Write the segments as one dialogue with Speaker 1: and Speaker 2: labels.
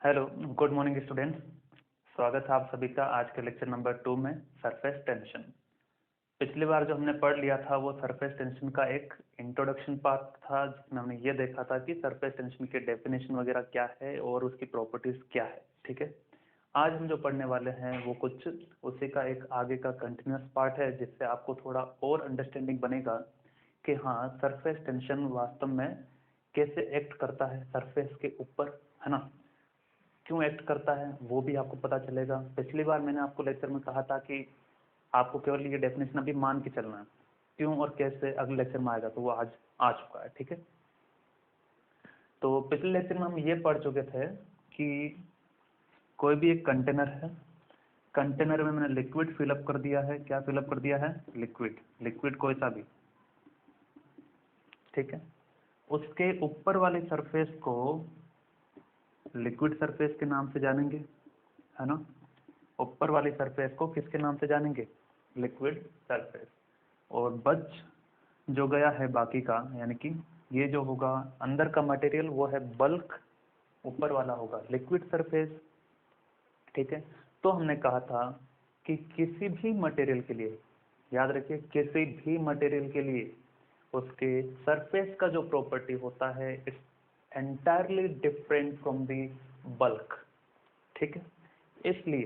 Speaker 1: Hello, good morning students. स्वागत है आप सभी का आज के लेक्चर नंबर 2 में सरफेस टेंशन। पिछली बार जो हमने पढ़ लिया था वो सरफेस टेंशन का एक इंट्रोडक्शन पार्ट था, जिसमें हमने ये देखा था कि सरफेस टेंशन की डेफिनेशन वगैरह क्या है और उसकी प्रॉपर्टीज क्या है। ठीक है, आज हम जो पढ़ने वाले हैं वो कुछ उसी का एक आगे का कंटिन्यूस पार्ट है, जिससे आपको थोड़ा और अंडरस्टैंडिंग बनेगा कि हाँ, सरफेस टेंशन वास्तव में कैसे एक्ट करता है सरफेस के ऊपर, है ना। क्यों एक्ट करता है वो भी आपको पता चलेगा। पिछली बार मैंने आपको लेक्चर में कहा था कि आपको केवल ये डेफिनेशन अभी मान के चलना है, क्यों और कैसे अगले लेक्चर में आएगा, तो वो आज आ चुका है। ठीक है, तो पिछले लेक्चर में हम ये पढ़ चुके थे कि कोई भी एक कंटेनर है, कंटेनर में मैंने लिक्विड फिलअप कर दिया है। क्या फिलअप कर दिया है? लिक्विड। लिक्विड कोई सा भी, ठीक है। उसके ऊपर वाली सरफेस को लिक्विड सरफेस के नाम से जानेंगे, है ना। ऊपर वाली सरफेस को किसके नाम से जानेंगे? Liquid surface. और बच जो गया है बाकी का, यानी कि ये जो होगा अंदर का मटेरियल, वो है बल्क, ऊपर वाला होगा लिक्विड सरफेस। ठीक है, तो हमने कहा था कि किसी भी मटेरियल के लिए, याद रखिए, किसी भी मटेरियल के लिए उसके सरफेस का जो प्रॉपर्टी होता है it's entirely different from the bulk. ठीक है, इसलिए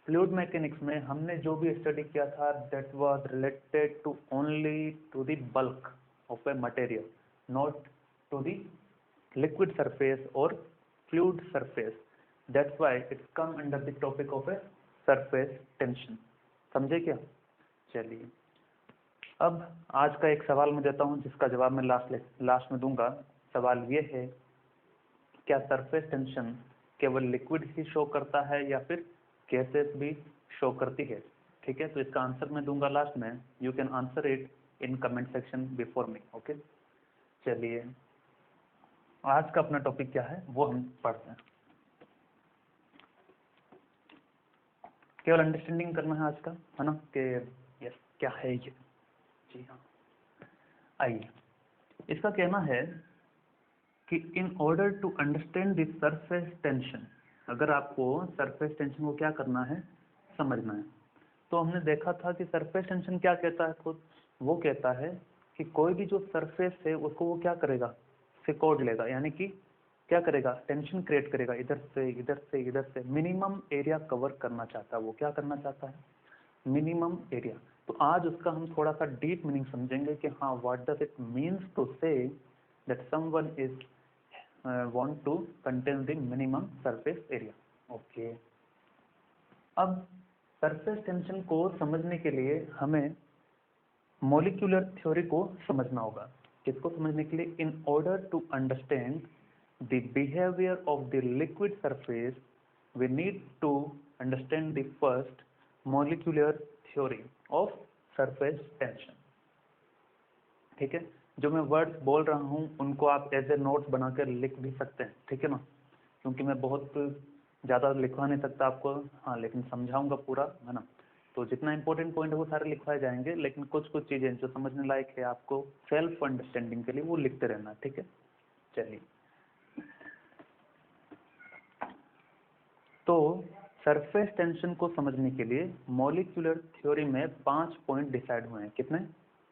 Speaker 1: फ्लूइड मैकेनिक्स में हमने जो भी स्टडी किया था that was related to only to the bulk of a material, not to the liquid surface और fluid surface. That's why it's come under the topic of a surface tension. समझे क्या? चलिए, अब आज का एक सवाल मैं देता हूं जिसका जवाब मैं लास्ट में दूंगा। सवाल ये है, क्या सरफेस टेंशन केवल लिक्विड ही शो करता है या फिर गैसेस भी शो करती है? ठीक है, तो इसका आंसर मैं दूंगा लास्ट में। You can answer it in comment section before me. Okay, चलिए आज का अपना टॉपिक क्या है वो हम पढ़ते हैं। केवल अंडरस्टैंडिंग करना है आज का, है ना, कि यस क्या है ये। जी हाँ, आइए। इसका कहना है कि in order to understand the surface tension, अगर आपको सरफेस टेंशन को क्या करना है, समझना है, तो हमने देखा था कि सरफेस टेंशन क्या कहता है खुद। वो कहता है कि कोई भी जो सरफेस है उसको वो क्या करेगा, सिकोड़ लेगा, यानी कि क्या करेगा, टेंशन क्रिएट करेगा, इधर से इधर से इधर से, मिनिमम एरिया कवर करना चाहता है। वो क्या करना चाहता है? Minimum area. तो आज उसका हम थोड़ा सा डीप मीनिंग समझेंगे कि हाँ, what does it means to say that someone is want to contain the minimum surface area. Okay, अब सरफेस टेंशन को समझने के लिए हमें मॉलिक्यूलर थ्योरी को समझना होगा। किसको समझने के लिए? In order to understand the behaviour of the liquid surface we need to understand the first molecular theory of surface tension. ठीक है, जो मैं वर्ड्स बोल रहा हूँ उनको आप एज ए नोट्स बनाकर लिख भी सकते हैं। ठीक है ना, क्योंकि मैं बहुत ज़्यादा लिखवा नहीं सकता आपको, हाँ, लेकिन समझाऊंगा पूरा, है ना। तो जितना इंपॉर्टेंट पॉइंट है वो सारे लिखवाए जाएंगे, लेकिन कुछ कुछ चीज़ें जो समझने लायक है आपको सेल्फ अंडरस्टैंडिंग के लिए वो लिखते रहना। ठीक है, चलिए। तो सरफेस टेंशन को समझने के लिए मॉलिक्यूलर थ्योरी में 5 पॉइंट डिसाइड हुए हैं। कितने?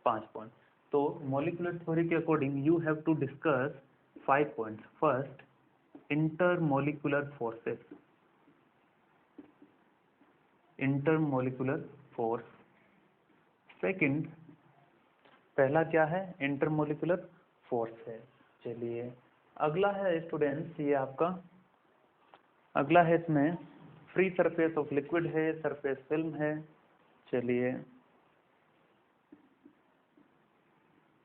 Speaker 1: 5 पॉइंट। तो मॉलिक्यूलर थ्योरी के according you have to discuss 5 points. First, intermolecular forces, intermolecular force. Second, पहला क्या है? इंटरमॉलिक्यूलर फोर्स है। चलिए, अगला है स्टूडेंट्स, ये आपका अगला है, इसमें फ्री सरफेस ऑफ लिक्विड है, सरफेस फिल्म है। चलिए,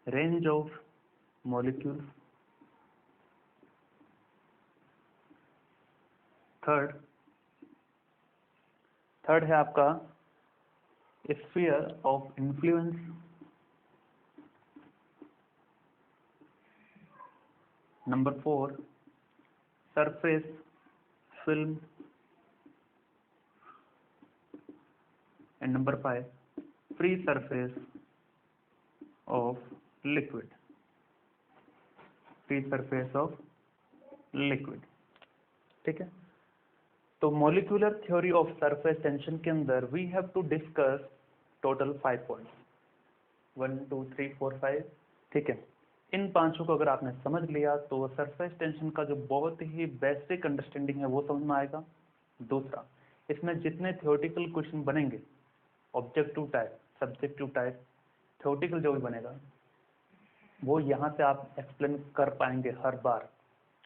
Speaker 1: रेंज ऑफ मॉलिक्यूल। थर्ड है आपका sphere of influence. Number 4, surface film. And number 5, free surface of liquid, free surface of liquid. ठीक है, तो molecular theory of surface tension के अंदर we have to discuss total 5 points, 1 2 3 4 5, ठीक है। इन पांचों को अगर आपने समझ लिया तो सरफेस टेंशन का जो बहुत ही बेसिक अंडरस्टैंडिंग है वो समझ में आएगा। दूसरा, इसमें जितने थ्योरेटिकल क्वेश्चन बनेंगे, objective type, subjective type, theoretical जो भी बनेगा वो यहाँ से आप एक्सप्लेन कर पाएंगे हर बार,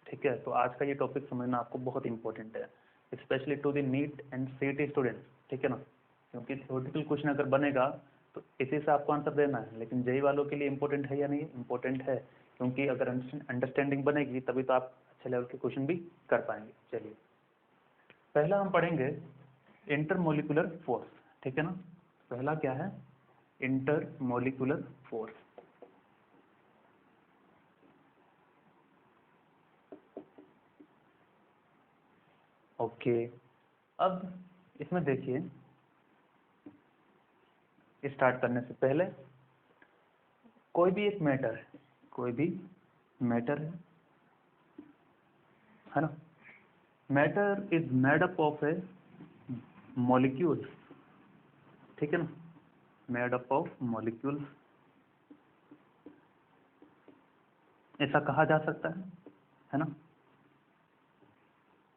Speaker 1: ठीक है। तो आज का ये टॉपिक समझना आपको बहुत इंपॉर्टेंट है, specially to the NEET and CET students, ठीक है ना। क्योंकि थ्योरेटिकल क्वेश्चन अगर बनेगा तो इसी से आपको आंसर देना है, लेकिन जेई वालों के लिए इंपॉर्टेंट है या नहीं? इंपॉर्टेंट है, क्योंकि अगर अंडरस्टैंडिंग बनेगी तभी तो आप अच्छे लेवल के क्वेश्चन भी कर पाएंगे। चलिए, पहला हम पढ़ेंगे इंटरमोलिकुलर फोर्स, ठीक है ना। पहला क्या है? Intermolecular force. ओके, अब इसमें देखिए, स्टार्ट करने से पहले कोई भी एक मैटर है, कोई भी मैटर है ना, matter is made up of A molecule, ठीक है ना, मेड अप ऑफ मॉलिक्यूल, ऐसा कहा जा सकता है ना।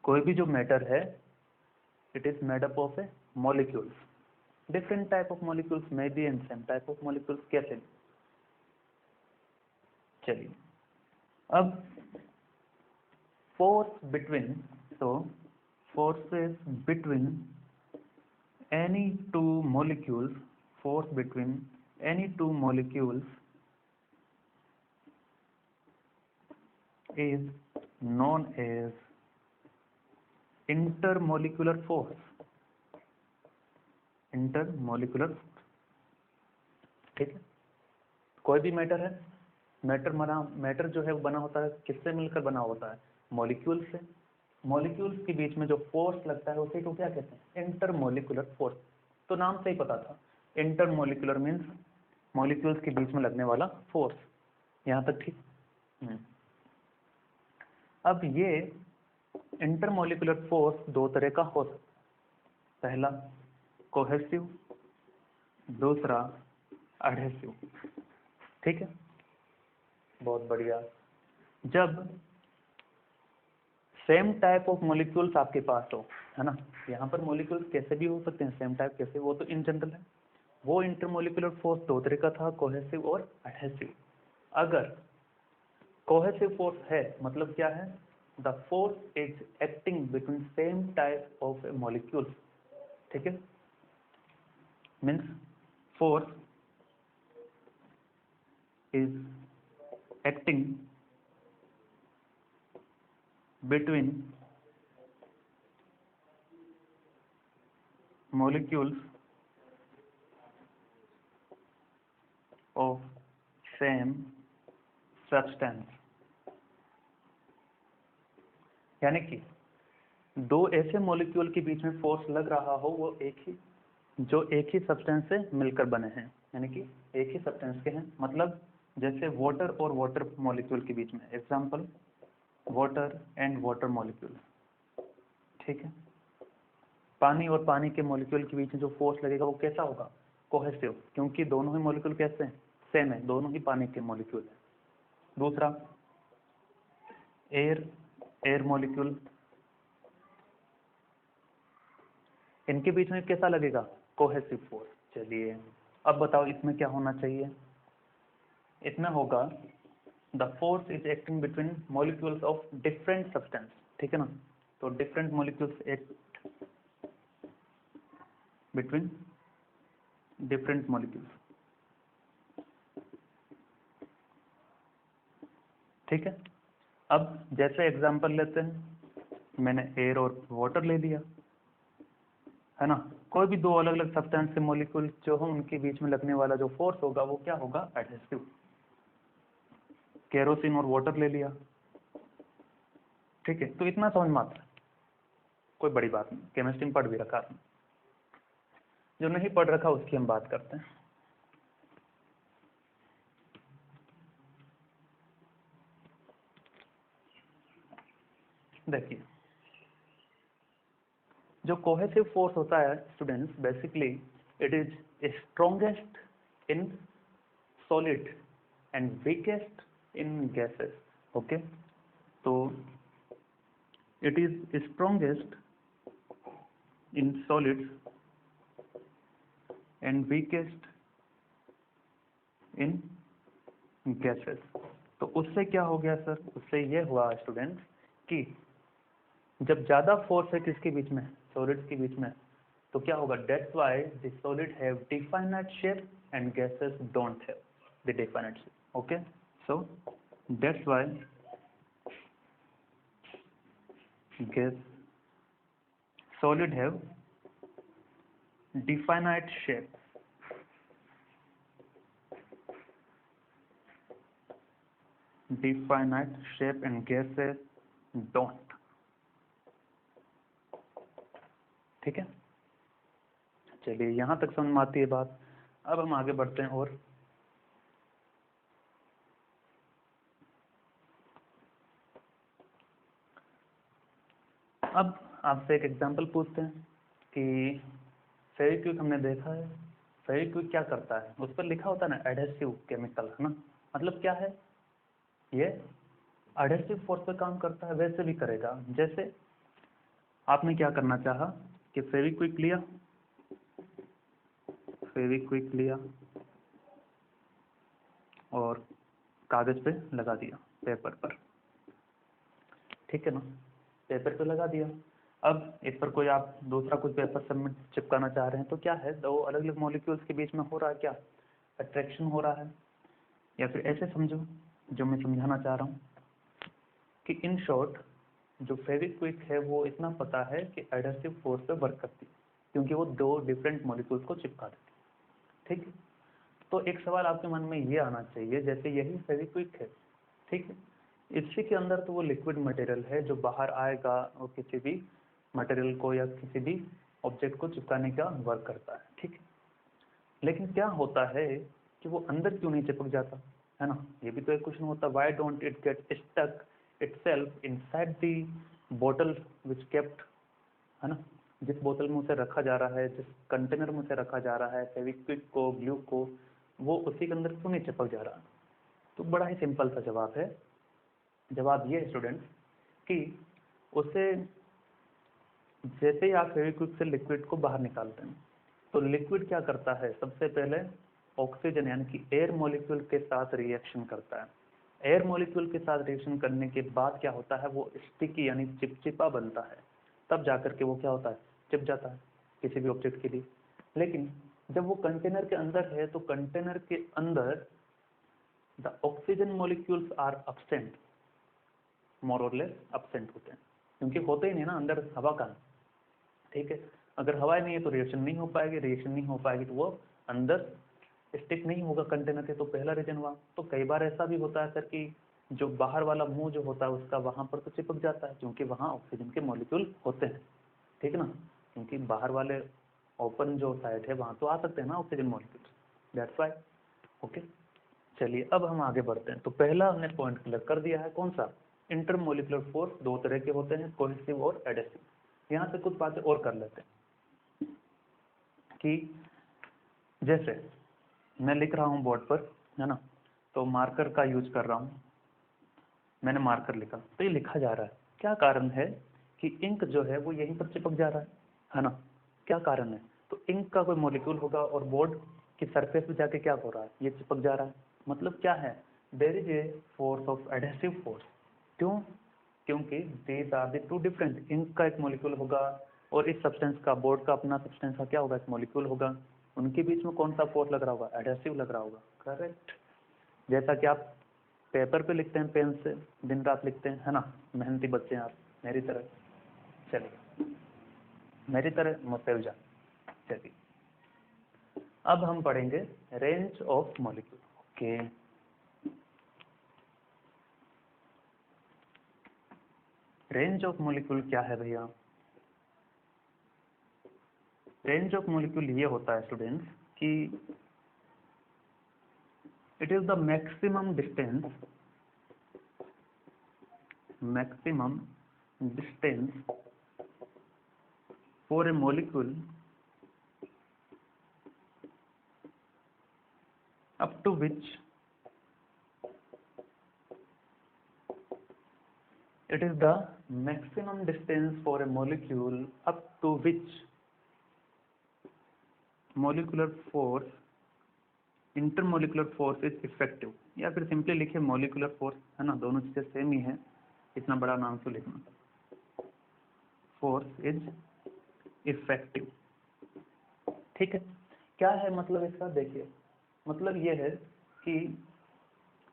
Speaker 1: कोई भी जो मैटर है, it is made up of A molecules, different type of molecules may be and same type of molecules, कैसे? चलिए, अब force between, so forces between any two molecules, force between any two molecules is known as intermolecular force, intermolecular force, ठीक है। कोई भी matter है, matter जो है वो बना होता है किससे मिलकर बना होता है? मॉलिक्यूल से। मॉलिक्यूल्स के बीच में जो फोर्स लगता है उसी को क्या कहते हैं? Intermolecular force. तो नाम से ही पता था, इंटरमोलिकुलर मीन्स मॉलिक्यूल्स के बीच में लगने वाला फोर्स। यहाँ तक ठीक? अब ये इंटरमोलिकुलर फोर्स दो तरह का हो सकता है, पहला कोहेसिव, दूसरा एडहेसिव, ठीक है। बहुत बढ़िया। जब सेम टाइप ऑफ मॉलिक्यूल्स आपके पास हो, है ना, यहाँ पर मॉलिक्यूल्स कैसे भी हो सकते हैं, सेम टाइप कैसे, वो तो इन जनरल है। वो इंटरमोलिकुलर फोर्स दो तरह का था, कोहेसिव और एडहेसिव। अगर कोहेसिव फोर्स है मतलब क्या है? The force is acting between same type of molecules, ठीक है, means force is acting between molecules of same substance, यानी कि दो ऐसे मॉलिक्यूल के बीच में फोर्स लग रहा हो वो जो एक ही सब्सटेंस से मिलकर बने हैं, यानी कि एक ही सब्सटेंस के हैं। मतलब जैसे वाटर और वाटर मॉलिक्यूल के बीच में, example water and water molecule, ठीक है। पानी और पानी के मॉलिक्यूल के बीच में जो फोर्स लगेगा वो कैसा होगा? कोहेसिव, क्योंकि दोनों ही मॉलिक्यूल कैसे हैं? सेम है, दोनों ही पानी के मॉलिक्यूल है। दूसरा एयर मॉलिक्यूल, इनके बीच में कैसा लगेगा? Cohesive force. चलिए, अब बताओ इसमें क्या होना चाहिए? इसमें होगा the force is acting between molecules of different substance, ठीक है ना। तो different molecules act between different molecules, ठीक है। अब जैसे एग्जांपल लेते हैं, मैंने एयर और वाटर ले लिया, है ना। कोई भी दो अलग अलग सब्सटेंस के मॉलिक्यूल जो हो उनके बीच में लगने वाला जो फोर्स होगा वो क्या होगा? एडहेसिव। केरोसिन और वाटर ले लिया, ठीक है। तो इतना समझ मात्र, कोई बड़ी बात नहीं, केमिस्ट्री में पढ़ भी रखा आपने। जो नहीं पढ़ रखा उसकी हम बात करते हैं। देखिए, जो कोहेसिव फोर्स होता है students, basically it is strongest in solid and weakest in gases. Okay, तो it is strongest in solids and weakest in gases. तो उससे क्या हो गया सर? उससे ये हुआ स्टूडेंट्स कि जब ज्यादा फोर्स है किसके बीच में, सॉलिड्स के बीच में, तो क्या होगा, that's why the solid have definite shape and gases don't have the definite shape. Okay, so that's why gas solid have definite shape and gases don't। ठीक है, चलिए यहां तक समझ में आती है बात। अब हम आगे बढ़ते हैं और अब आपसे एक एग्जांपल पूछते हैं कि फेविक्विक हमने देखा है, फेविक्विक क्या करता है, उस पर लिखा होता है ना एडहेसिव केमिकल, है ना। मतलब क्या है, ये एडहेसिव फोर्स पे काम करता है, वैसे भी करेगा। जैसे आपने क्या करना चाहा कि फेविक्विक लिया और कागज पे लगा दिया, पेपर पर, ठीक है ना, पेपर पे लगा दिया। अब इस पर कोई आप दूसरा कुछ पेपर सबमिट चिपकाना चाह रहे हैं, तो क्या है, दो अलग अलग मॉलिक्यूल्स के बीच में हो रहा है क्या, अट्रैक्शन हो रहा है। या फिर ऐसे समझो, जो मैं समझाना चाह रहा हूँ कि इन शॉर्ट जो फेविक्विक है वो इतना पता है कि एडहेसिव फोर्स पे वर्क करती है, क्योंकि वो दो डिफरेंट मॉलिक्यूल्स को चिपका देती है। ठीक है, तो एक सवाल आपके मन में ये आना चाहिए, जैसे यही फेविक्विक है, ठीक है, इसी के अंदर तो वो लिक्विड मटेरियल है जो बाहर आएगा और किसी भी मटेरियल को या किसी भी ऑब्जेक्ट को चिपकाने का वर्क करता है, ठीक है। लेकिन क्या होता है कि वो अंदर क्यों नहीं चिपक जाता, है ना, ये भी तो एक क्वेश्चन होता है। Why don't it get stuck itself inside the bottle which kept, है ना, जिस बोतल में उसे रखा जा रहा है, जिस कंटेनर में उसे रखा जा रहा है फेविक्विक को, ग्लू को, वो उसी के अंदर क्यों नहीं चिपक जा रहा। तो बड़ा ही सिंपल सा जवाब है। जवाब ये है स्टूडेंट कि उसे जैसे ही आप फेविक्विक से लिक्विड को बाहर निकालते हैं, तो लिक्विड क्या करता है, सबसे पहले ऑक्सीजन यानी कि एयर मॉलिक्यूल के साथ रिएक्शन करता है। एयर मॉलिक्यूल के साथ रिएक्शन करने के बाद क्या होता है, वो स्टिकी यानी चिपचिपा बनता है, तब जाकर के वो क्या होता है, चिप जाता है किसी भी ऑब्जेक्ट के लिए। लेकिन जब वो कंटेनर के अंदर है, तो कंटेनर के अंदर the oxygen molecules are absent, more or less absent होते हैं, क्योंकि होते ही नहीं ना, अंदर हवा का, ठीक है। अगर हवा नहीं है तो रिएक्शन नहीं हो पाएगी, रिएक्शन नहीं हो पाएगी तो वो अंदर स्टिक नहीं होगा कंटेनर के, तो पहला रीजन हुआ। तो कई बार ऐसा भी होता है सर कि जो बाहर वाला मुंह जो होता है उसका वहां पर तो चिपक जाता है, क्योंकि वहां ऑक्सीजन के मॉलिक्यूल होते हैं, ठीक ना, क्योंकि बाहर वाले ओपन जो साइड है वहां तो आ सकते हैं ना oxygen molecule, that's why. Okay, चलिए अब हम आगे बढ़ते हैं। तो पहला हमने पॉइंट क्लियर कर दिया है, कौन सा, इंटरमोलिकुलर फोर्स दो तरह के होते हैं, कोहेसिव और एडहेसिव। यहाँ से कुछ बातें और कर लेते हैं कि जैसे मैं लिख रहा हूँ बोर्ड पर, है ना, तो मार्कर का यूज कर रहा हूँ, मैंने मार्कर लिखा तो ये लिखा जा रहा है, क्या कारण है कि इंक जो है वो यहीं पर चिपक जा रहा है ना, क्या कारण है। तो इंक का कोई मॉलिक्यूल होगा और बोर्ड की सरफेस पे जाके क्या हो रहा है, ये चिपक जा रहा है। मतलब क्या है, there is a force of adhesive force. क्यों, क्योंकि these are the two different, ink का एक मॉलिक्यूल होगा और इस सब्सटेंस का, बोर्ड का अपना सब्सटेंस का क्या होगा, एक मॉलिक्यूल होगा, उनके बीच में कौन सा फोर्स लग रहा होगा, एडहेसिव लग रहा होगा, करेक्ट। जैसा कि आप पेपर पे लिखते हैं पेन से, दिन रात लिखते हैं, है ना, मेहनती बच्चे हैं आप, मेरी तरह, चलिए मेरी तरह मुझसे जा। चलिए अब हम पढ़ेंगे range of molecule. Okay, range of molecule क्या है भैया, रेंज ऑफ मॉलिक्यूल ये होता है स्टूडेंट्स कि it is the maximum distance for a molecule up to which it is the maximum distance for a molecule up to which molecular force intermolecular force is effective, या फिर simply लिखे molecular force, है ना, दोनों चीजें same ही है, इतना बड़ा नाम क्यों लिखना, फोर्स इज इफेक्टिव। ठीक है, क्या है मतलब इसका, देखिए मतलब ये है कि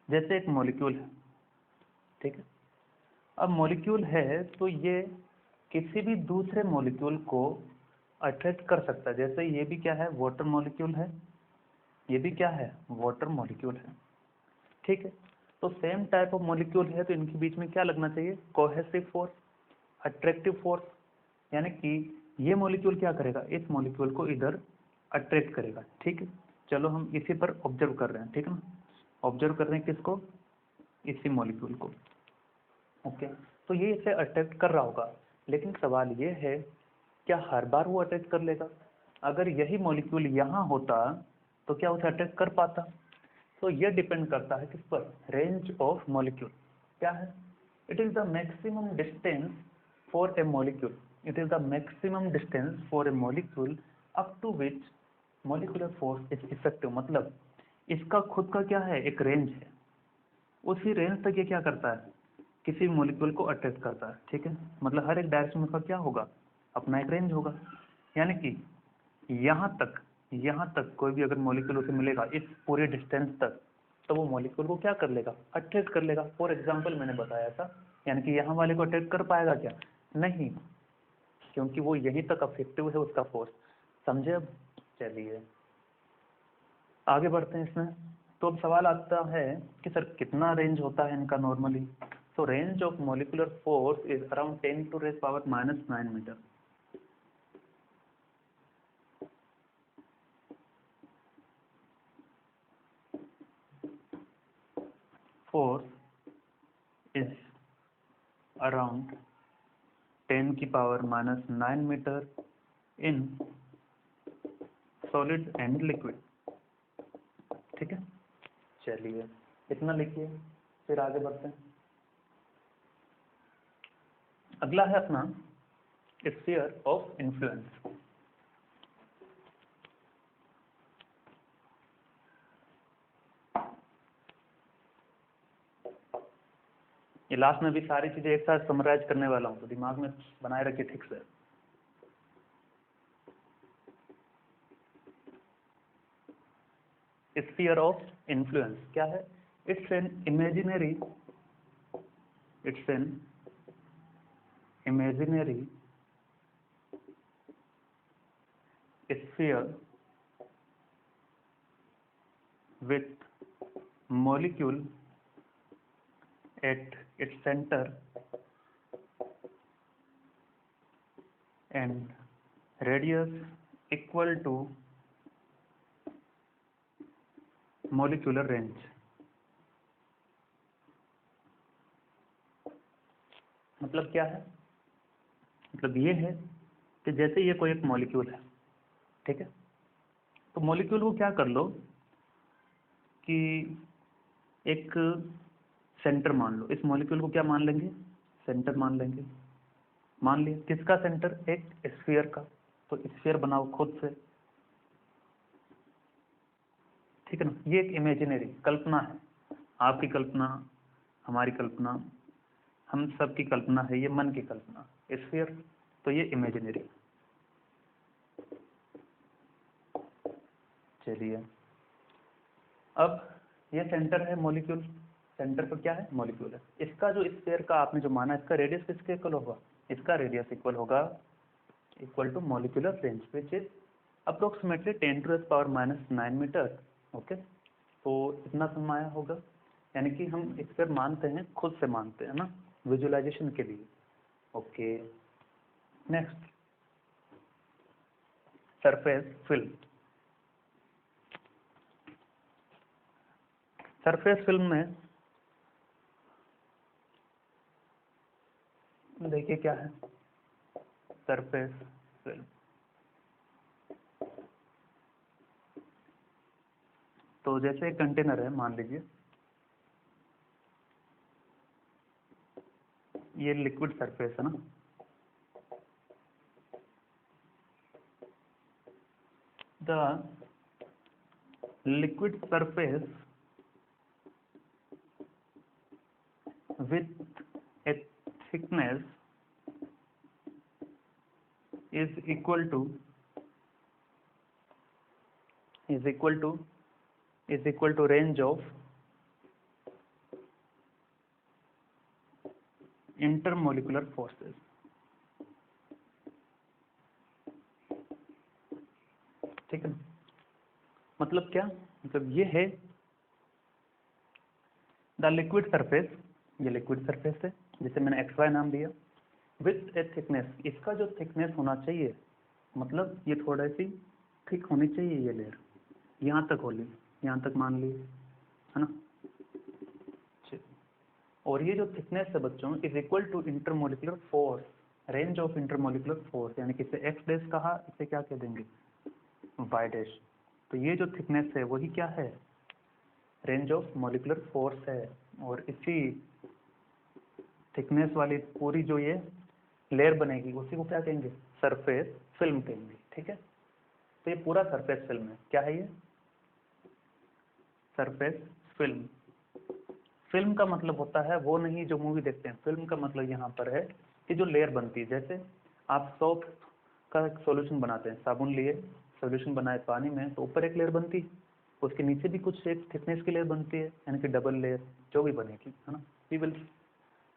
Speaker 1: जैसे एक मॉलिक्यूल है, ठीक है, अब मॉलिक्यूल है तो ये किसी भी दूसरे मॉलिक्यूल को अट्रैक्ट कर सकता है। जैसे ये भी क्या है, वाटर मॉलिक्यूल है, ये भी क्या है, वाटर मॉलिक्यूल है। ठीक है, तो सेम टाइप ऑफ मॉलिक्यूल है तो इनके बीच में क्या लगना चाहिए, कोहेसिव फोर्स, अट्रैक्टिव फोर्स, यानी कि ये मॉलिक्यूल क्या करेगा, इस मॉलिक्यूल को इधर अट्रैक्ट करेगा। ठीक है, चलो हम इसी पर ऑब्जर्व कर रहे हैं, ठीक है ना, ऑब्जर्व कर रहे हैं किसको, इसी मॉलिक्यूल को। ओके, तो ये इसे अट्रैक्ट कर रहा होगा, लेकिन सवाल ये है क्या हर बार वो अट्रैक्ट कर लेगा, अगर यही मॉलिक्यूल यहाँ होता तो क्या उसे अट्रैक्ट कर पाता। तो ये डिपेंड करता है किस पर, रेंज ऑफ मॉलिक्यूल। क्या है, it is the maximum distance for a molecule, it is the maximum distance for a molecule up to which molecular force is effective. मतलब इसका खुद का क्या है, एक रेंज है, उसी रेंज तक ये क्या करता है, किसी मॉलिक्यूल को अट्रैक्ट करता है। ठीक है, मतलब हर एक डायरेक्शन में क्या होगा, अपना एक रेंज होगा, यानी कि यहाँ तक कोई भी अगर मॉलिक्यूल उसे मिलेगा इस पूरे डिस्टेंस तक, तो वो मॉलिक्यूल को क्या कर लेगा, अट्रैक्ट कर लेगा। फॉर एग्जांपल मैंने बताया था, यानी कि यहाँ वाले को अट्रैक्ट कर पाएगा क्या, नहीं, क्योंकि वो यहीं तक अफेक्टिव है उसका फोर्स। समझे अब, चलिए आगे बढ़ते हैं इसमें। तो अब सवाल आता है कि सर कितना रेंज होता है इनका नॉर्मली। तो range of molecular force is around 10⁻⁻⁹ metre. force is around 10⁻⁹ meter in solid and liquid। ठीक है, चलिए इतना लिखिए, फिर आगे बढ़ते हैं। अगला है अपना स्फीयर ऑफ इन्फ्लुएंस। ये लास्ट में भी सारी चीजें एक साथ समराइज करने वाला हूं, तो दिमाग में बनाए रखिए ठीक से। स्फीयर ऑफ इन्फ्लुएंस क्या है, it's an imaginary sphere with molecule at its center and radius equal to molecular range। मतलब क्या है, मतलब ये है कि जैसे ये कोई एक मॉलिक्यूल है, ठीक है, तो मॉलिक्यूल को क्या कर लो कि एक सेंटर मान लो, इस मॉलिक्यूल को क्या मान लेंगे, सेंटर मान लेंगे। मान लिया किसका सेंटर, एक स्फीयर का, तो स्फीयर बनाओ खुद से। ठीक है ना, ये एक इमेजिनरी कल्पना है, आपकी कल्पना, हमारी कल्पना, हम सब की कल्पना है, ये मन की कल्पना, स्फीयर, तो ये इमेजिनरी। चलिए अब ये सेंटर है मॉलिक्यूल, सेंटर पर क्या है, मॉलिक्यूल है। इसका जो स्फीयर का आपने जो माना, इसका रेडियस किसके इक्वल होगा, इसका रेडियस इक्वल होगा equal to molecular range which is approximately 10⁻⁹ metre. Okay, तो इतना समाया होगा, यानी कि हम स्फीयर मानते हैं, खुद से मानते हैं ना, विजुअलाइजेशन के लिए। Okay, next surface film. Surface film में देखिए क्या है, सरफेस फिल्म। तो जैसे एक कंटेनर है, मान लीजिए ये लिक्विड सरफेस है ना, the liquid surface with a thickness is equal to range of intermolecular forces। ठीक है, मतलब क्या, मतलब ये है द लिक्विड सरफेस, ये लिक्विड सरफेस है जिसे मैंने XY नाम दिया, विथ ए थिकनेस, इसका जो थिकनेस होना चाहिए, मतलब ये थोड़ा सी थिक होनी चाहिए ये लेयर, यहाँ तक हो ली, यहाँ तक मान ली, है ना। और ये जो थिकनेस है बच्चों is equal to intermolecular force, range of intermolecular force, यानी कि इसे एक्स डैश कहा, इसे क्या कह देंगे, वाई डैश। तो ये जो थिकनेस है वही क्या है, रेंज ऑफ मॉलिकुलर फोर्स है। और इसी थिकनेस वाली पूरी जो ये लेयर बनेगी उसी को क्या कहेंगे, सरफेस फिल्म कहेंगे। ठीक है, तो ये पूरा सरफेस फिल्म है। क्या है ये, सरफेस फिल्म। फिल्म का मतलब होता है वो नहीं जो मूवी देखते हैं, फिल्म का मतलब यहाँ पर है कि जो लेयर बनती है, जैसे आप सोप का सॉल्यूशन बनाते हैं, साबुन लिए सॉल्यूशन बनाए पानी में, तो ऊपर एक लेयर बनती है, उसके नीचे भी कुछ एक थिकनेस की लेयर बनती है, यानी कि डबल लेयर जो भी बनेगी, है ना, वी विल।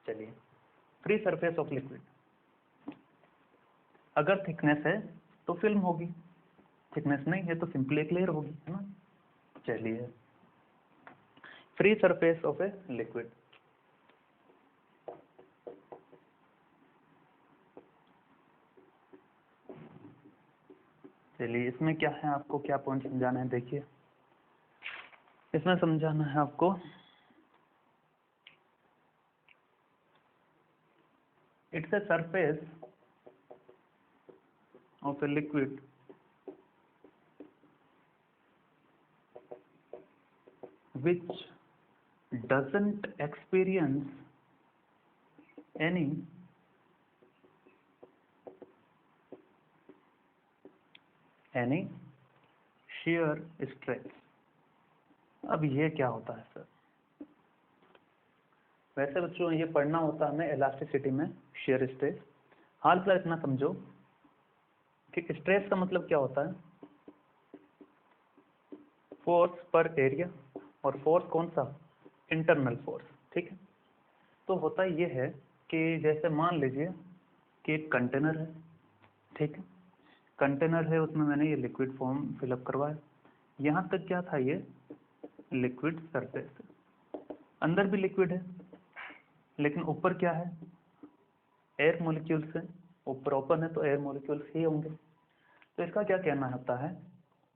Speaker 1: चलिए, फ्री सरफेस ऑफ लिक्विड, अगर थिकनेस है तो फिल्म होगी, थिकनेस नहीं है तो सिंपली एक लेयर होगी, है ना। चलिए, free surface of a liquid, चलिए इसमें क्या है, आपको क्या पॉइंट समझाना है, देखिए इसमें समझाना है आपको, it's a surface of a liquid which doesn't experience any shear stress। अब ये क्या होता है सर, वैसे बच्चों ये पढ़ना होता है हमें इलास्टिसिटी में, shear स्ट्रेस। हाल फिलहाल इतना समझो कि स्ट्रेस का मतलब क्या होता है, फोर्स पर एरिया, और फोर्स कौन सा, इंटरनल फोर्स। ठीक है, तो होता ये है कि जैसे मान लीजिए कि एक कंटेनर है, ठीक है, कंटेनर है, उसमें मैंने ये लिक्विड फॉर्म फिलअप करवाया, यहाँ तक क्या था, ये लिक्विड सरफेस, अंदर भी लिक्विड है, लेकिन ऊपर क्या है, एयर मॉलिक्यूल्स है, ऊपर ओपन है तो एयर मॉलिक्यूल्स ही होंगे। तो इसका क्या कहना होता है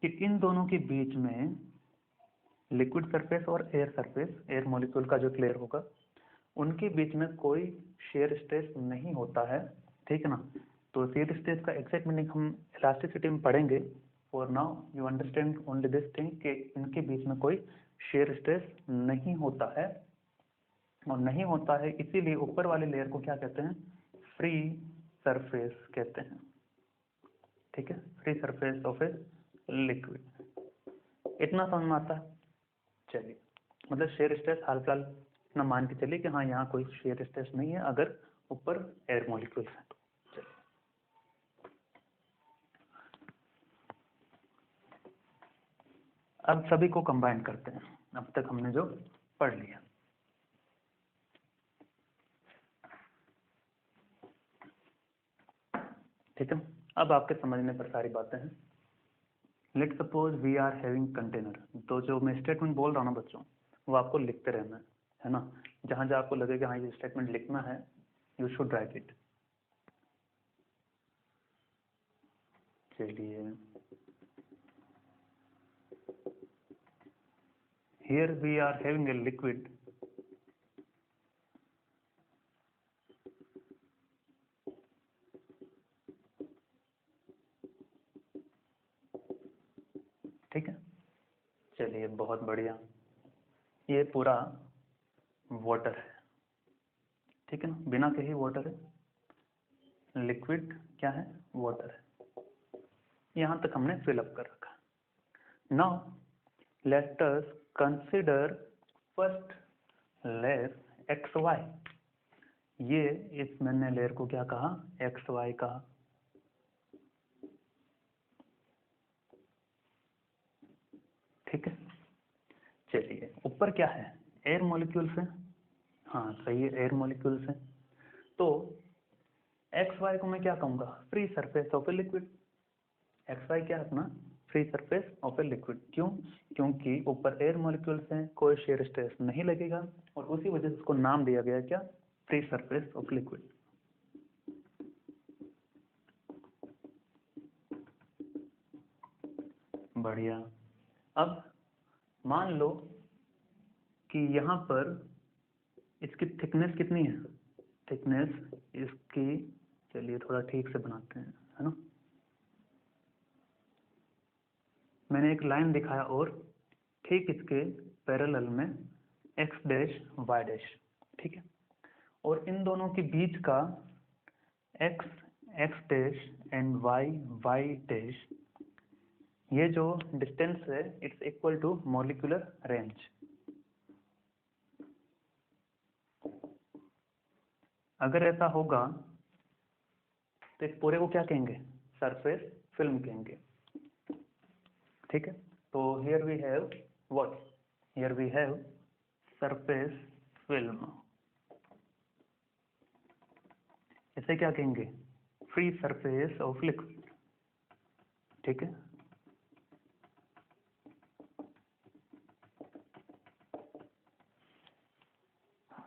Speaker 1: कि इन दोनों के बीच में, लिक्विड सरफेस और एयर सरफेस, एयर मॉलिक्यूल का जो लेयर होगा, उनके बीच में कोई शेयर स्ट्रेस नहीं होता है। ठीक है ना, तो शेयर स्ट्रेस का एग्जैक्ट मीनिंग हम इलास्टिसिटी में पढ़ेंगे। और now you understand only this thing कि इनके बीच में कोई शेयर स्ट्रेस नहीं होता है, और नहीं होता है इसीलिए ऊपर वाले लेयर को क्या कहते हैं, फ्री सरफेस कहते हैं। ठीक है, free surface of a liquid, इतना समझ में आता है। चलिए, मतलब शेयर स्ट्रेस हाल फिलहाल इतना मान के चलिए कि हाँ यहाँ कोई शेयर स्ट्रेस नहीं है अगर ऊपर एयर मॉलिक्यूल्स हैं तो। चलिए, अब सभी को कंबाइन करते हैं, अब तक हमने जो पढ़ लिया। ठीक है, अब आपके समझने पर सारी बातें हैं। Let suppose we are having container, तो जो मैं स्टेटमेंट बोल रहा हूँ ना बच्चों, वो आपको लिखते रहना है ना, जहाँ जहाँ आपको लगे कि हाँ ये स्टेटमेंट लिखना है, यू शुड राइट इट। चलिए, here we are having a liquid ठीक है, चलिए बहुत बढ़िया। ये पूरा वाटर है, ठीक है ना, बिना के ही वाटर है, लिक्विड क्या है, वाटर है। यहाँ तक हमने फिलअप कर रखा। Now let us consider first layer X Y. ये इस मैंने लेयर को क्या कहा, एक्स वाई कहा। ठीक है, चलिए ऊपर क्या है, एयर मॉलिक्यूल्स है। हाँ सही है, एयर मॉलिक्यूल्स है। तो एक्स वाई को मैं क्या कहूँगा, free surface of a liquid. X Y क्या है अपना, free surface of a liquid. क्यों, क्योंकि ऊपर एयर मॉलिक्यूल्स हैं, कोई शेयर स्ट्रेस नहीं लगेगा, और उसी वजह से उसको नाम दिया गया क्या, फ्री सरफेस ऑफ लिक्विड। बढ़िया। अब मान लो कि यहाँ पर इसकी थिकनेस कितनी है, थिकनेस इसकी, चलिए थोड़ा ठीक से बनाते हैं, है ना। मैंने एक लाइन दिखाया और ठीक इसके पैरेलल में एक्स डैश वाई डैश, ठीक है। और इन दोनों के बीच का X X dash and Y Y dash, ये जो डिस्टेंस है it's equal to molecular range. अगर ऐसा होगा तो इस पूरे को क्या कहेंगे, सरफेस फिल्म कहेंगे। ठीक है, तो here we have what, here we have surface film. इसे क्या कहेंगे, फ्री सरफेस ऑफ लिक्विड। ठीक है,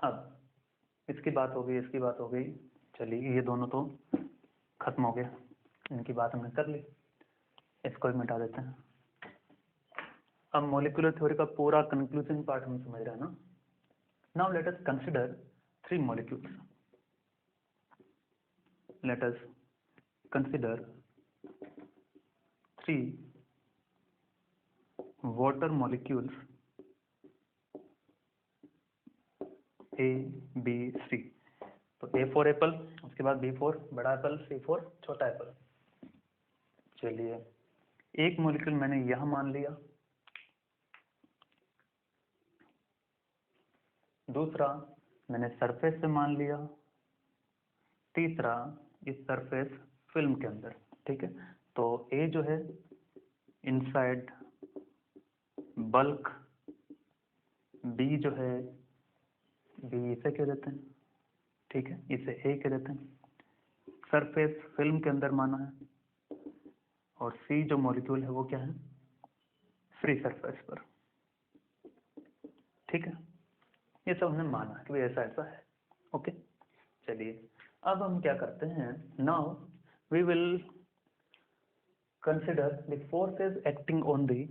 Speaker 1: अब इसकी बात हो गई, इसकी बात हो गई। चलिए ये दोनों तो खत्म हो गया, इनकी बात हमने कर ली, इसको भी मिटा देते हैं। अब मॉलिक्यूलर थ्योरी का पूरा कंक्लूजन पार्ट हम समझ रहे हैं ना। Now let us consider 3 molecules. Late us consider 3 water molecules A B C। तो A फॉर एप्पल, उसके बाद B फॉर बड़ा एप्पल, C फॉर छोटा एप्पल। चलिए एक मॉलिक्यूल मैंने यहां मान लिया, दूसरा मैंने सरफेस से मान लिया, तीसरा इस सरफेस फिल्म के अंदर। ठीक है, तो ए जो है इनसाइड बल्क, बी जो है, बी इसे कह देते हैं, ठीक है, इसे ए कह देते हैं, सरफेस फिल्म के अंदर माना है, और सी जो मॉलिक्यूल है वो क्या है, फ्री सरफेस पर। ठीक है, ये सब हमने माना कि भाई ऐसा ऐसा है। ओके, चलिए अब हम क्या करते हैं, now we will consider the forces acting on the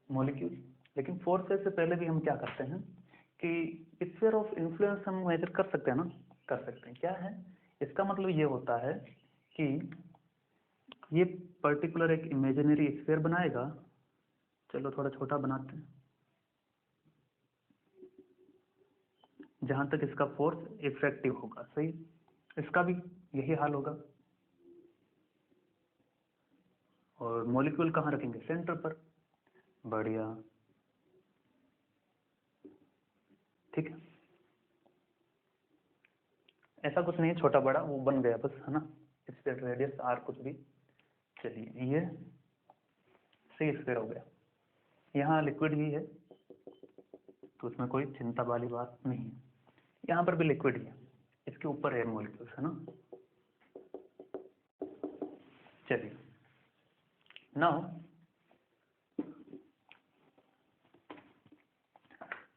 Speaker 1: molecule. लेकिन फोर्सेस से पहले भी हम क्या करते हैं कि स्फीयर ऑफ इन्फ्लुएंस हम मेजर कर सकते हैं ना, कर सकते हैं। क्या है इसका मतलब, ये होता है कि ये पर्टिकुलर एक इमेजिनरी स्फीयर बनाएगा। चलो थोड़ा छोटा बनाते हैं, जहां तक इसका फोर्स इफेक्टिव होगा। सही, इसका भी यही हाल होगा। और मॉलिक्यूल कहाँ रखेंगे, सेंटर पर। बढ़िया, ठीक है, ऐसा कुछ नहीं, छोटा बड़ा वो बन गया बस, है ना, स्फीयर रेडियस आर कुछ भी। चलिए ये सी स्फीयर हो गया, यहाँ लिक्विड ही है तो उसमें कोई चिंता वाली बात नहीं है। यहाँ पर भी लिक्विड ही है, इसके ऊपर एयर मॉलिक्यूल्स है ना। चलिए नाउ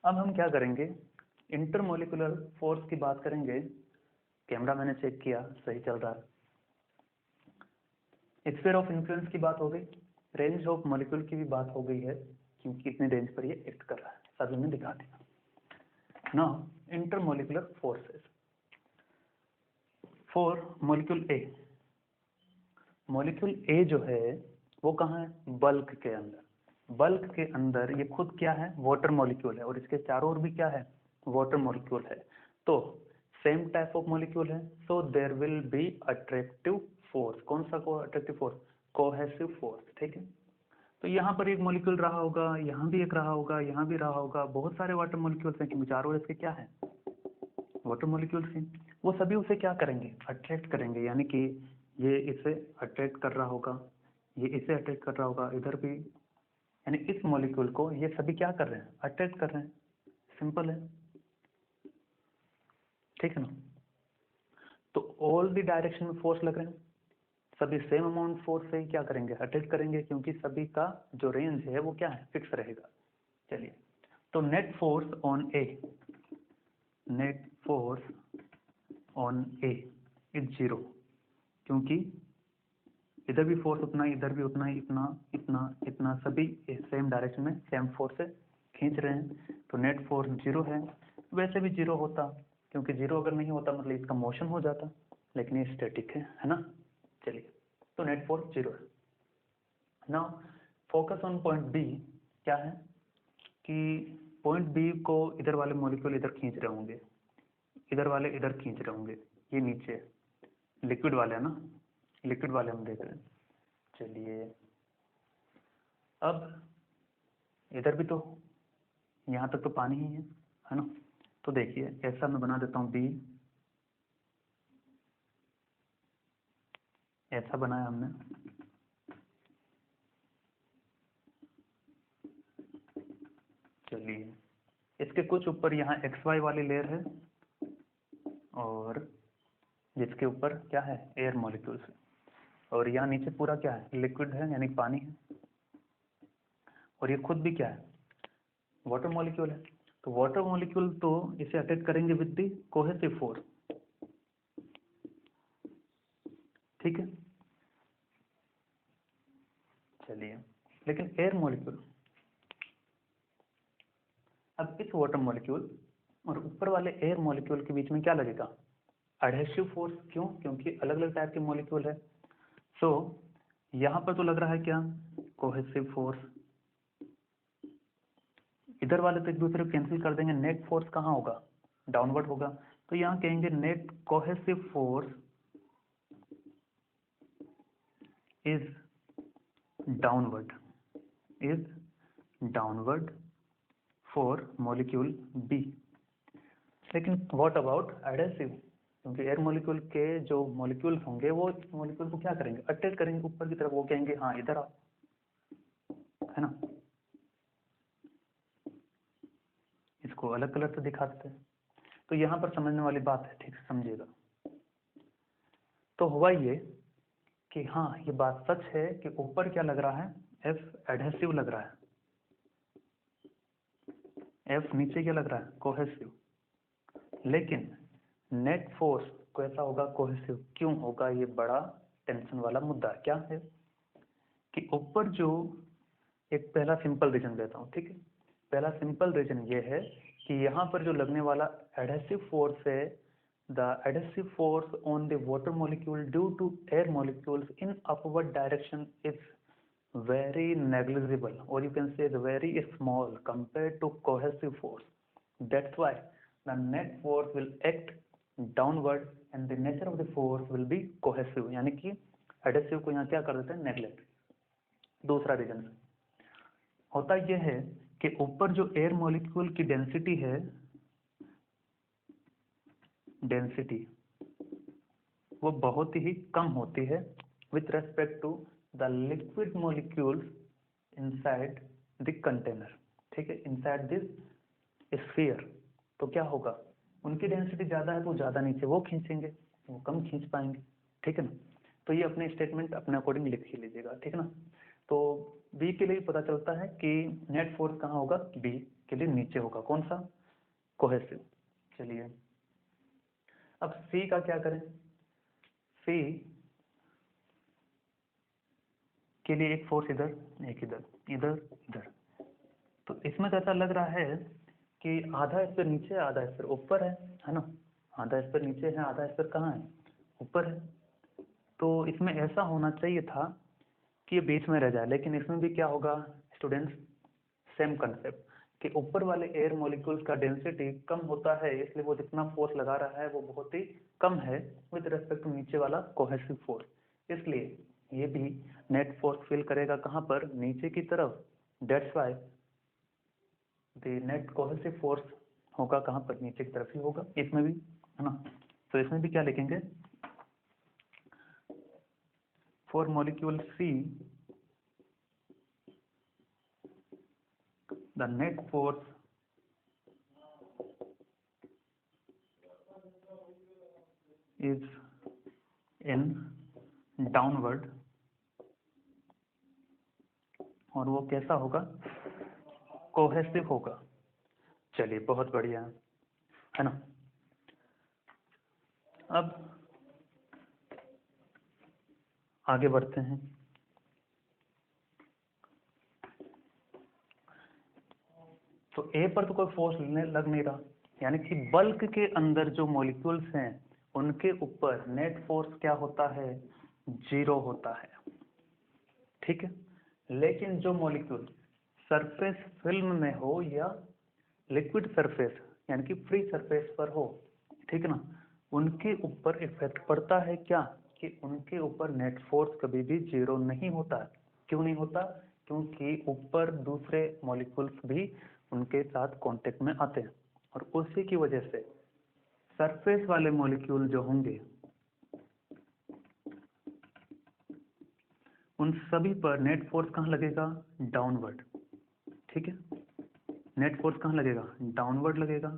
Speaker 1: अब हम क्या करेंगे, इंटरमोलिकुलर फोर्स की बात करेंगे। कैमरा मैंने चेक किया, सही चल रहा है। स्फीयर ऑफ इन्फ्लुएंस की बात हो गई, रेंज ऑफ मॉलिक्यूल की भी बात हो गई है, क्योंकि इतने रेंज पर ये एक्ट कर रहा है, सभी ने दिखा दिया। Now intermolecular forces for molecule A. Molecule A जो है वो कहाँ है, बल्क के अंदर। बल्क के अंदर ये खुद क्या है, वाटर मॉलिक्यूल है, और इसके चारों ओर भी क्या है, वाटर मॉलिक्यूल है, तो सेम टाइप ऑफ मॉलिक्यूल है, so there will be attractive force. कौन सा को अट्रैक्टिव फोर्स, कोहेसिव फोर्स, ठीक है। तो यहाँ पर एक मॉलिक्यूल रहा होगा, यहाँ भी एक रहा होगा, यहाँ भी रहा होगा, बहुत सारे वाटर मॉलिक्यूल्स हैं, क्योंकि चारों ओर इसके क्या है, वाटर मॉलिक्यूल्स हैं। वो सभी उसे क्या करेंगे, अट्रैक्ट करेंगे, यानी कि ये इसे अट्रैक्ट कर रहा होगा, ये इसे अट्रैक्ट कर रहा होगा, इधर भी, यानी इस मॉलिक्यूल को ये सभी क्या कर रहे हैं, अट्रैक्ट कर रहे हैं। सिंपल है, ठीक है ना। तो ऑल द डायरेक्शन में फोर्स लग रहे हैं, सभी सेम अमाउंट फोर्स से ही क्या करेंगे, अट्रैक्ट करेंगे, क्योंकि सभी का जो रेंज है वो क्या है, फिक्स रहेगा। चलिए, तो net force on A, net force on A is 0, क्योंकि इधर भी फोर्स उतना ही, इधर भी उतना ही, इतना इतना इतना, सभी सेम डायरेक्शन में सेम फोर्स से खींच रहे हैं, तो नेट फोर्स 0 है। वैसे भी 0 होता, क्योंकि 0 अगर नहीं होता मतलब इसका मोशन हो जाता, लेकिन ये स्टैटिक है ना। चलिए, तो नेट फोर्स 0 है। Now focus on point B, क्या है कि पॉइंट बी को इधर वाले मॉलिक्यूल इधर खींच रहे होंगे, इधर वाले इधर खींच रहे होंगे, ये नीचे लिक्विड वाले है ना, लिक्विड वाले हम देख रहे हैं। चलिए, अब इधर भी तो, यहाँ तक तो पानी ही है ना। तो देखिए, ऐसा मैं बना देता हूँ बी, ऐसा बनाया हमने, चलिए इसके कुछ ऊपर यहाँ XY वाली लेयर है, और जिसके ऊपर क्या है, एयर मॉलिक्यूल्स, और यहाँ नीचे पूरा क्या है, लिक्विड है, यानी पानी है, और ये खुद भी क्या है, वाटर मॉलिक्यूल है। तो वाटर मॉलिक्यूल तो इसे अटैक करेंगे विद द कोहेसिव फोर्स, ठीक है। चलिए, लेकिन एयर मॉलिक्यूल, अब इस वाटर मॉलिक्यूल और ऊपर वाले एयर मॉलिक्यूल के बीच में क्या लगेगा, एडहेसिव फोर्स। क्यों, क्योंकि अलग अलग टाइप के मॉलिक्यूल है। सो यहाँ पर तो लग रहा है क्या, कोहेसिव फोर्स, इधर वाले तो एक दूसरे को कैंसिल कर देंगे, नेट फोर्स कहाँ होगा, डाउनवर्ड होगा। तो यहाँ कहेंगे net cohesive force is downward, is downward for molecule B. लेकिन व्हाट अबाउट एडहेसिव, क्योंकि एयर मॉलिक्यूल के जो मॉलिक्यूल होंगे वो मॉलिक्यूल को क्या करेंगे, अटैक करेंगे ऊपर की तरफ, वो कहेंगे हाँ इधर आओ, है ना। इसको अलग कलर से दिखा देते हैं, तो यहाँ पर समझने वाली बात है, ठीक से समझिएगा। तो हुआ ये कि हाँ, ये बात सच है कि ऊपर क्या लग रहा है, एफ एडहेसिव लग रहा है, एफ नीचे क्या लग रहा है, कोहेसिव। लेकिन नेट फोर्स कैसा होगा, कोहेसिव। क्यों होगा, ये बड़ा टेंशन वाला मुद्दा क्या है कि ऊपर जो, एक पहला सिंपल रीजन देता हूँ, ठीक है। पहला सिंपल रीजन ये है कि यहाँ पर जो लगने वाला एडहेसिव फोर्स है, the adhesive force on the water molecule due to air molecules in upward direction is very negligible, or you can say very small compared to cohesive force. That's why the net force will act downward and the nature of the force will be cohesive, यानी कि adhesive को यहाँ क्या कर देते हैं, neglect. दूसरा reason होता यह है कि ऊपर जो एयर मॉलिक्यूल की डेंसिटी है, डेंसिटी वो बहुत ही कम होती है with respect to the liquid molecules inside the container, ठीक है, इनसाइड दिस स्फीयर। तो क्या होगा, उनकी डेंसिटी ज्यादा है तो ज्यादा नीचे वो खींचेंगे, वो कम खींच पाएंगे, ठीक है ना। तो ये अपने स्टेटमेंट अपने अकॉर्डिंग लिख ही लीजिएगा, ठीक है ना। तो बी के लिए पता चलता है कि नेट फोर्स कहाँ होगा, बी के लिए नीचे होगा, कौन सा, कोहेसिव। चलिए, अब सी का क्या करें, सी के लिए एक फोर्स इधर, एक इधर, इधर इधर। तो इसमें तो ऐसा लग रहा है कि आधा इस पर नीचे है, आधा इस पर ऊपर है ना। आधा इस पर नीचे है, आधा इस पर कहाँ है, ऊपर है। तो इसमें ऐसा होना चाहिए था कि ये बीच में रह जाए, लेकिन इसमें भी क्या होगा स्टूडेंट्स, सेम कंसेप्ट कि ऊपर वाले एयर मॉलिक्यूल्स का डेंसिटी कम होता है, इसलिए वो जितना फोर्स लगा रहा है वो बहुत ही कम है विद रेस्पेक्ट टू नीचे वाला कोहेसिव फोर्स, इसलिए ये भी नेट फोर्स फील करेगा कहाँ पर, नीचे की तरफ। That's why the net cohesive force होगा कहाँ पर, नीचे की तरफ ही होगा इसमें भी, है ना। तो इसमें भी क्या लिखेंगे, for molecule see the net force is in downward, और वो कैसा होगा, कोहेसिव होगा। चलिए बहुत बढ़िया है ना। अब आगे बढ़ते हैं। तो ए पर तो कोई फोर्स लग नहीं रहा, यानी कि बल्क के अंदर जो मॉलिक्यूल्स हैं उनके ऊपर नेट फोर्स क्या होता है, 0 होता है, ठीक है। लेकिन जो मॉलिक्यूल सरफेस फिल्म में हो या लिक्विड सरफेस यानी कि फ्री सरफेस पर हो, ठीक है ना, उनके ऊपर इफेक्ट पड़ता है क्या, कि उनके ऊपर नेट फोर्स कभी भी 0 नहीं होता। क्यों नहीं होता, क्योंकि ऊपर दूसरे मॉलिक्यूल्स भी उनके साथ कांटेक्ट में आते हैं, और उसी की वजह से सरफेस वाले मॉलिक्यूल जो होंगे उन सभी पर नेट फोर्स कहाँ लगेगा, डाउनवर्ड, ठीक है। नेट फोर्स कहाँ लगेगा, डाउनवर्ड लगेगा,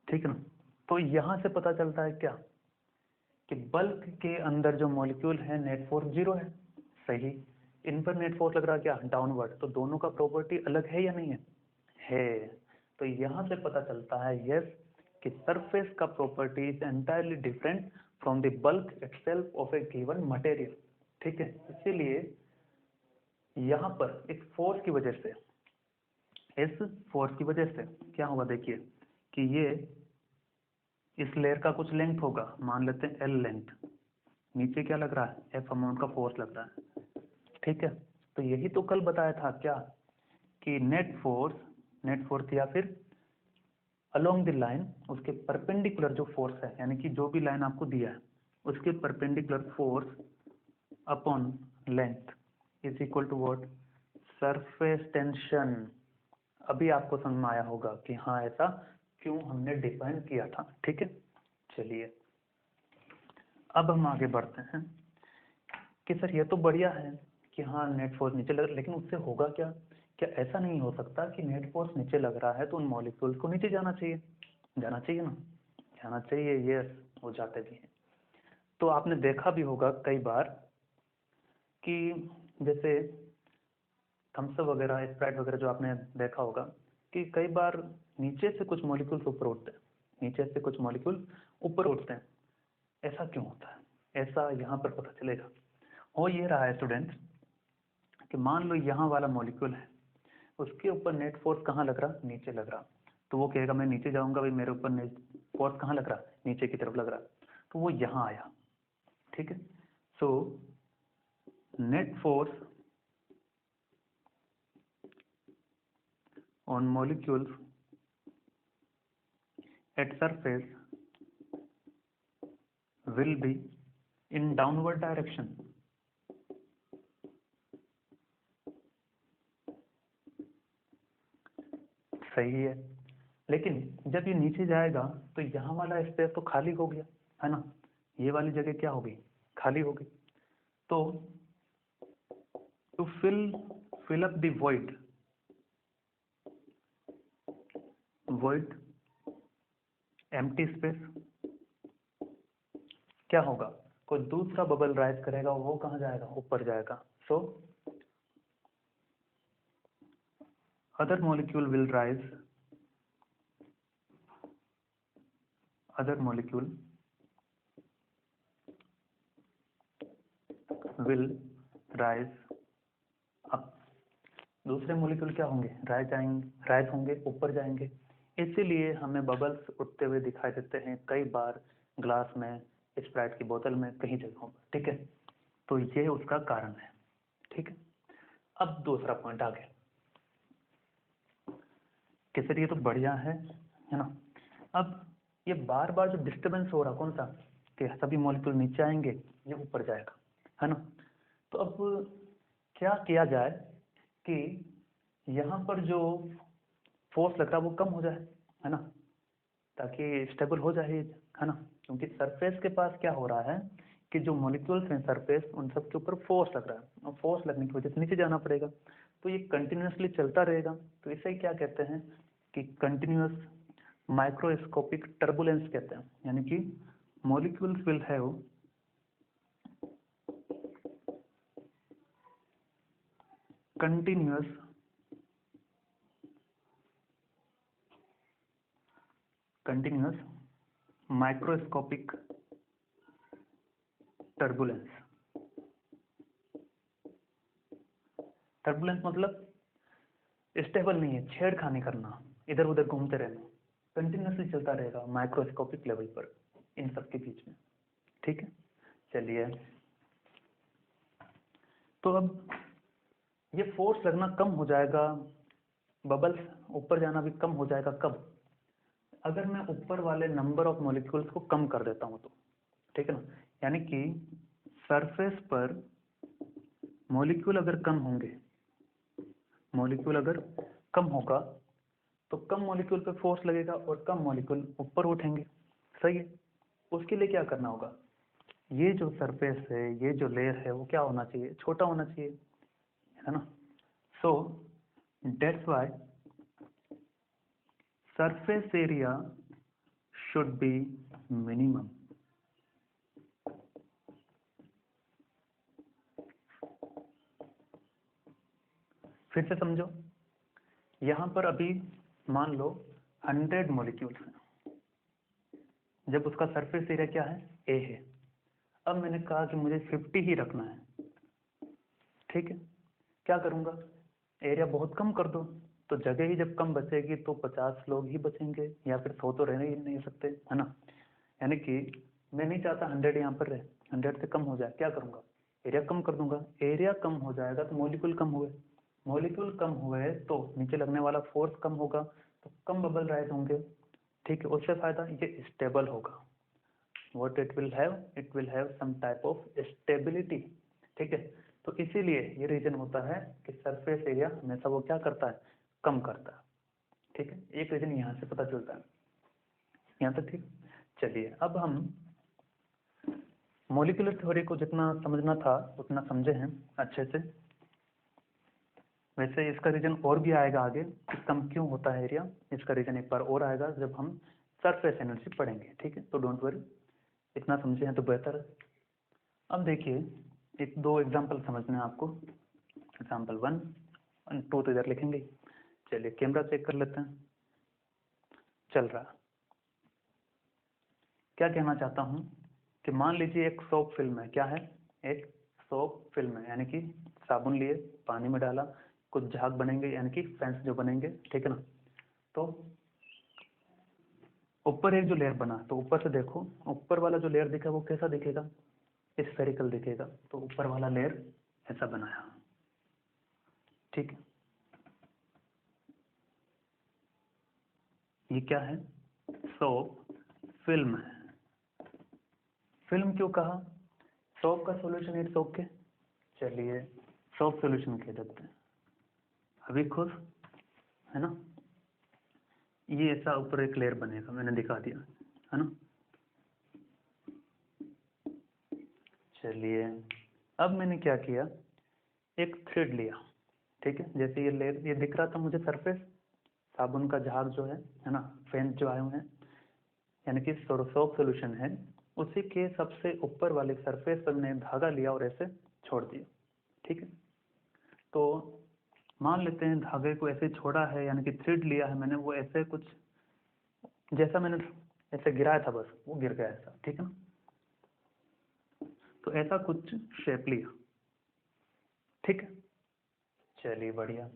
Speaker 1: ठीक है ना। तो यहां से पता चलता है क्या, कि बल्क के अंदर जो मॉलिक्यूल है नेट फोर्स 0 है, सही। इन पर नेट फोर्स लग रहा है क्या, डाउनवर्ड, तो दोनों का प्रॉपर्टी अलग है या नहीं है, है। तो यहां से पता चलता है यस, कि सरफेस का property is entirely different from the bulk itself of A given material, ठीक है। इसीलिए यहाँ पर इस फोर्स की वजह से, इस फोर्स की वजह से क्या होगा, देखिए कि ये इस लेयर का कुछ लेंथ होगा, मान लेते हैं एल लेंथ, नीचे क्या लग रहा है, एफ अमाउंट का फोर्स लग रहा है, ठीक है। तो यही तो कल बताया था क्या, कि नेट फोर्स या फिर अलोंग द लाइन, उसके परपेंडिकुलर जो फोर्स है, यानी कि जो भी लाइन आपको दिया है उसके perpendicular force upon length is equal to what, surface tension. अभी आपको समझ में आया होगा कि हाँ ऐसा क्यों हमने डिफाइन किया था, ठीक है। चलिए अब हम आगे बढ़ते हैं कि सर ये तो बढ़िया है कि हाँ नेट फोर्स नीचे लग, लेकिन उससे होगा क्या, क्या ऐसा नहीं हो सकता कि नेट फोर्स नीचे लग रहा है तो उन मॉलिक्यूल्स को नीचे जाना चाहिए, जाना चाहिए ना, जाना चाहिए, यस, वो जाते भी हैं। तो आपने देखा भी होगा कई बार कि जैसे थम्स अप वगैरह, स्प्राइट वगैरह जो आपने देखा होगा, कि कई बार नीचे से कुछ मॉलिक्यूल्स ऊपर उठते हैं, नीचे से कुछ मॉलिक्यूल ऊपर उठते हैं। ऐसा क्यों होता है, ऐसा यहाँ पर पता चलेगा। हो ये रहा है स्टूडेंट्स, कि मान लो यहाँ वाला मॉलिक्यूल है, उसके ऊपर नेट फोर्स कहाँ लग रहा, नीचे लग रहा, तो वो कहेगा मैं नीचे जाऊंगा भाई, मेरे ऊपर नेट फोर्स कहाँ लग रहा, नीचे की तरफ लग रहा, तो वो यहाँ आया, ठीक है। So net force on molecules at surface will be in downward direction, सही है। लेकिन जब ये नीचे जाएगा तो यहाँ वाला स्पेस तो खाली हो गया, है ना, ये वाली जगह क्या होगी, खाली होगी। तो to fill up the void empty space, क्या होगा, कोई दूसरा बबल राइज करेगा, वो कहाँ जाएगा, ऊपर जाएगा। सो other molecule will rise, other molecule will rise up, दूसरे मॉलिक्यूल क्या होंगे, राइज होंगे, ऊपर जाएंगे। इसीलिए हमें बबल्स उठते हुए दिखाई देते हैं कई बार ग्लास में, स्प्राइट की बोतल में, कहीं जगहों पर, ठीक है। तो ये उसका कारण है, ठीक है। अब दूसरा पॉइंट आ गया, केसरिया तो बढ़िया है ना। अब ये बार बार जो डिस्टर्बेंस हो रहा कौन सा, कि सभी मॉलिक्यूल नीचे आएंगे, ये ऊपर जाएगा, है ना। तो अब क्या किया जाए कि यहाँ पर जो फोर्स लग रहा है वो कम हो जाए, है ना, ताकि स्टेबल हो जाए, है ना। क्योंकि सरफेस के पास क्या हो रहा है कि जो मॉलिक्यूल्स हैं सरफेस, उन सब के ऊपर फोर्स लग रहा है, और फोर्स लगने की वजह से नीचे जाना पड़ेगा। तो ये कंटिन्यूसली चलता रहेगा, तो इसे क्या कहते हैं कि कंटिन्यूअस माइक्रोस्कोपिक टर्बुलेंस कहते हैं। यानी कि molecules will have continuous microscopic turbulence. Turbulence मतलब स्टेबल नहीं है, छेड़खानी करना, इधर उधर घूमते रहना, कंटिन्यूसली चलता रहेगा माइक्रोस्कोपिक लेवल पर इन सब के बीच में, ठीक है। चलिए, तो अब ये फोर्स लगना कम हो जाएगा, बबल्स ऊपर जाना भी कम हो जाएगा। कब? अगर मैं ऊपर वाले नंबर ऑफ मॉलिक्यूल्स को कम कर देता हूं तो, ठीक है ना। यानी कि सरफेस पर मॉलिक्यूल अगर कम होंगे, मॉलिक्यूल अगर कम होगा तो कम मॉलिक्यूल पे फोर्स लगेगा और कम मॉलिक्यूल ऊपर उठेंगे, सही है। उसके लिए क्या करना होगा, ये जो सरफेस है, ये जो लेयर है, वो क्या होना चाहिए, छोटा होना चाहिए, है ना। So that's why surface area should be minimum. फिर से समझो, यहां पर अभी मान लो 100 मॉलिक्यूल्स हैं, जब उसका सरफेस एरिया क्या है, ए है। अब मैंने कहा कि मुझे 50 ही रखना है, ठीक है। क्या करूंगा, एरिया बहुत कम कर दो, तो जगह ही जब कम बचेगी तो 50 लोग ही बचेंगे, या फिर 100 तो रहने ही नहीं सकते, है ना। यानी कि मैं नहीं चाहता 100 यहाँ पर रहे, 100 से कम हो जाए, क्या करूंगा, एरिया कम कर दूंगा। एरिया कम हो जाएगा तो मॉलिक्यूल कम हुए, मॉलिक्यूल कम हुए तो नीचे लगने वाला फोर्स कम होगा, तो कम बबल राइज होंगे, ठीक है। उससे फायदा ये स्टेबल होगा। what it will have some type of stability, ठीक है। तो इसीलिए ये रीजन होता है कि सरफेस एरिया हमेशा वो क्या करता है, कम करता है, ठीक है। एक रीजन यहाँ से पता चलता है, यहाँ तक ठीक। चलिए, अब हम मॉलिक्यूलर थ्योरी को जितना समझना था उतना समझे हैं अच्छे से। वैसे इसका रीजन और भी आएगा आगे कि कम क्यों होता है एरिया, इसका रीजन एक बार और आएगा जब हम सरफेस एनर्जी पढ़ेंगे, ठीक है। तो डोंट वरी, इतना समझे हैं तो बेहतर है। अब देखिए, एक दो एग्जाम्पल समझना है आपको। एग्जाम्पल 1 और 2 तो इधर लिखेंगे। चलिए, कैमरा चेक कर लेते हैं, चल रहा। क्या कहना चाहता हूँ कि मान लीजिए एक सोप फिल्म है, क्या है, एक सोप फिल्म है, यानी कि साबुन लिए, पानी में डाला, कुछ झाग बनेंगे, यानी कि फैंस जो बनेंगे, ठीक है ना। तो ऊपर एक जो लेयर बना, तो ऊपर से देखो, ऊपर वाला जो लेयर दिखा वो कैसा दिखेगा, स्फेरिकल दिखेगा। तो ऊपर वाला लेयर ऐसा बनाया, ठीक है। ये क्या है, सोप फिल्म है। फिल्म क्यों कहा, सोप का सॉल्यूशन इट्स ओके। चलिए, सोप सॉल्यूशन कह देते हैं। अभी खुश, है ना। ये ऐसा ऊपर एक लेयर बनेगा, मैंने दिखा दिया, है ना। चलिए, अब मैंने क्या किया, एक थ्रेड लिया, ठीक है। जैसे ये लेयर, ये दिख रहा था मुझे सरफेस, साबुन का झाग जो है ना, फैंस जो आए हुए हैं, यानी कि सोप सोल्यूशन है, उसी के सबसे ऊपर वाले सरफेस पर मैंने धागा लिया और ऐसे छोड़ दिया, ठीक है। तो मान लेते हैं धागे को ऐसे छोड़ा है, यानी कि थ्रेड लिया है मैंने, वो ऐसे कुछ जैसा मैंने ऐसे गिराया था, बस वो गिर गया ऐसा, ठीक है ना। तो ऐसा कुछ शेप लिया, ठीक है। चलिए, बढ़िया।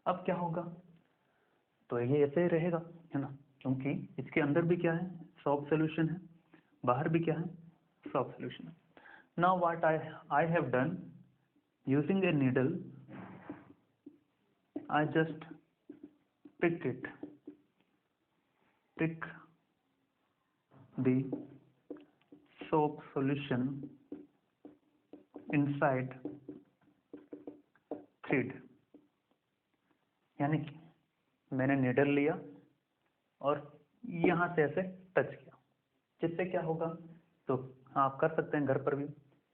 Speaker 1: अब क्या होगा, तो ये ऐसे ही रहेगा, है ना, क्योंकि इसके अंदर भी क्या है, सॉफ्ट सॉल्यूशन है, बाहर भी क्या है, सॉफ्ट सॉल्यूशन है। Now what I have done, using a needle, I just picked it, pick the soap solution inside thread, यानी कि मैंने नीडल लिया और यहाँ से ऐसे टच किया, जिससे क्या होगा, तो आप कर सकते हैं घर पर भी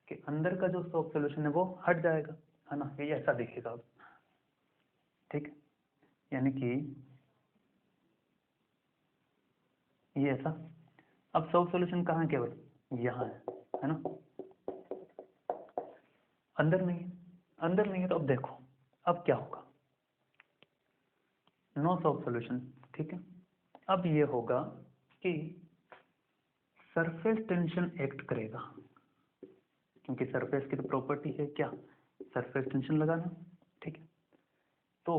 Speaker 1: कि अंदर का जो सोप सोल्यूशन है वो हट जाएगा, है ना, ये ऐसा दिखेगा अब, ठीक है, यानी कि ये ऐसा। अब सोप सोल्यूशन कहाँ है, केवल यहाँ है ना, अंदर नहीं है, अंदर नहीं है, तो अब देखो अब क्या होगा, नो सोप सोल्यूशन, ठीक है। अब ये होगा कि सरफेस टेंशन एक्ट करेगा, क्योंकि सरफेस की तो प्रॉपर्टी है क्या, सरफेस टेंशन लगाना, ठीक है। तो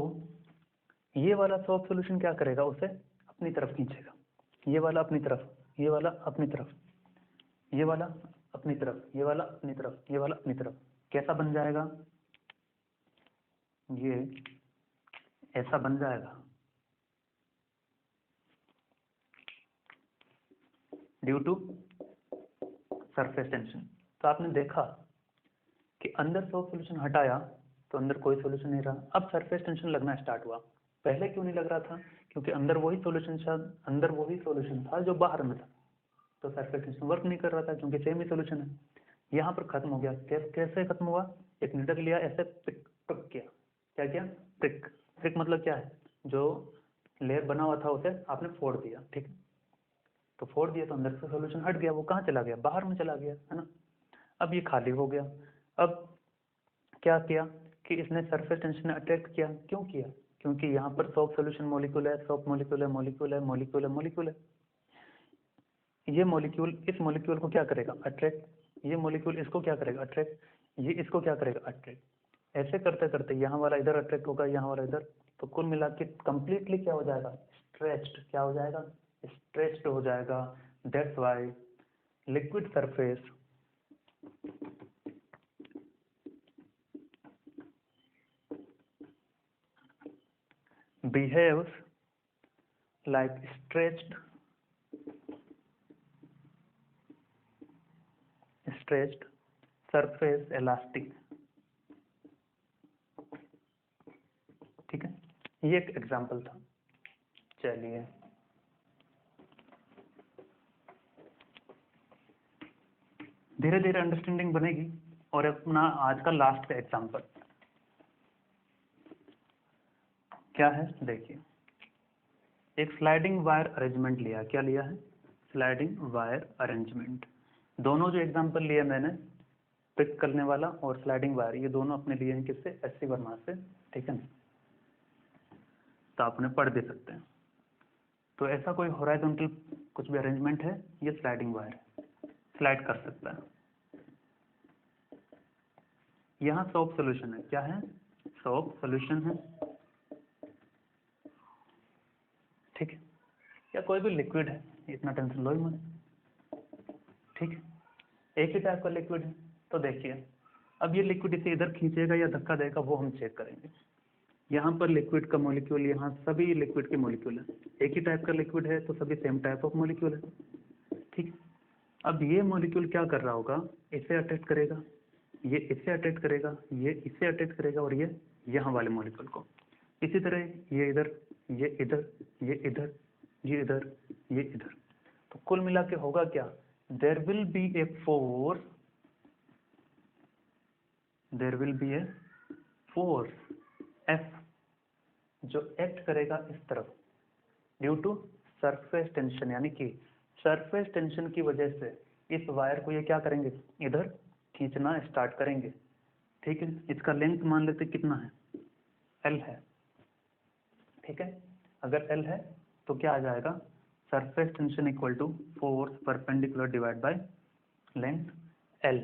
Speaker 1: ये वाला सोप सोल्यूशन क्या करेगा, उसे अपनी तरफ खींचेगा, ये वाला अपनी तरफ, ये वाला अपनी तरफ, ये वाला अपनी तरफ, ये वाला अपनी तरफ, ये वाला अपनी तरफ, कैसा बन जाएगा, ये ऐसा बन जाएगा ड्यू टू सरफेस टेंशन। तो आपने देखा कि अंदर सोप सोल्यूशन हटाया तो अंदर कोई सोल्यूशन नहीं रहा, अब सरफेस टेंशन लगना स्टार्ट हुआ। पहले क्यों नहीं लग रहा था, क्योंकि अंदर वही सोल्यूशन था जो बाहर में था, तो सरफेस टेंशन वर्क नहीं कर रहा था, क्योंकि सेम ही सोल्यूशन है। यहाँ पर खत्म हो गया, कैसे खत्म हुआ, एक नीडल लिया, ऐसे पिक किया, क्या किया, पिक मतलब क्या है, जो लेयर बना हुआ था उसे आपने फोड़ दिया, ठीक है, तो फोड़ दिया तो अंदर से सोल्यूशन हट गया, वो कहाँ चला गया, बाहर में चला गया, है ना। अब ये खाली हो गया। अब क्या किया कि इसने सरफेस टेंशन ने अट्रैक्ट किया, क्यों किया, क्योंकि यहाँ पर सोप सोल्यूशन मॉलिक्यूल है, सोप मॉलिक्यूल है, मॉलिक्यूल है, मॉलिक्यूल है, मॉलिक्यूल है, ये मॉलिक्यूल इस मॉलिक्यूल को क्या करेगा, अट्रैक्ट, ये मॉलिक्यूल इसको क्या करेगा, अट्रैक्ट, ये इसको क्या करेगा, अट्रैक्ट, ऐसे करते करते यहाँ वाला इधर अट्रैक्ट होगा, यहाँ वाला इधर, तो कुल मिला के कंप्लीटली क्या हो जाएगा, स्ट्रेच्ड, क्या हो जाएगा, स्ट्रेच्ड हो जाएगा। That's why liquid surface behaves like stretched surface elastic, ठीक है, ये एक एग्जांपल था। चलिए धीरे धीरे अंडरस्टैंडिंग बनेगी। और अपना आज का लास्ट का एग्जांपल क्या है, देखिए, एक स्लाइडिंग वायर अरेंजमेंट लिया, क्या लिया है, स्लाइडिंग वायर अरेंजमेंट। दोनों जो एग्जांपल लिए मैंने, पिक करने वाला और स्लाइडिंग वायर, ये दोनों अपने लिए हैं किससे, एससी वर्मा से, ठीक है ना, तो आप उन्हें पढ़ दे सकते हैं। तो ऐसा कोई हॉरिजॉन्टल कुछ भी अरेंजमेंट है, ये स्लाइडिंग वायर स्लाइड कर सकता है। यहाँ सोप सोल्यूशन है, क्या है, सोप सोल्यूशन है, ठीक है, या कोई भी लिक्विड है, इतना टेंशन लो ही मत, ठीक है, एक ही टाइप का लिक्विड है। तो देखिए अब ये लिक्विड इसे इधर खींचेगा या धक्का देगा, वो हम चेक करेंगे। यहाँ पर लिक्विड का मॉलिक्यूल, यहाँ सभी लिक्विड के मॉलिक्यूल है, एक ही टाइप का लिक्विड है तो सभी सेम टाइप ऑफ मॉलिक्यूल है, ठीक। अब ये मॉलिक्यूल क्या कर रहा होगा, इसे अटैच करेगा, ये इसे अटैच करेगा, ये इसे अटैच करेगा, और ये यहाँ वाले मॉलिक्यूल को। इसी तरह ये इधर, ये इधर, ये इधर, ये इधर, ये इधर। तो कुल मिला के होगा क्या, there will be a force, there will be a force F, जो एक्ट करेगा इस तरफ ड्यू टू सरफेस टेंशन, यानी कि सरफेस टेंशन की वजह से इस वायर को ये क्या करेंगे, इधर खींचना स्टार्ट करेंगे, ठीक है। इसका लेंथ मान लेते कितना है, एल है, ठीक है। अगर एल है तो क्या आ जाएगा, surface tension equal to force perpendicular divide by length L,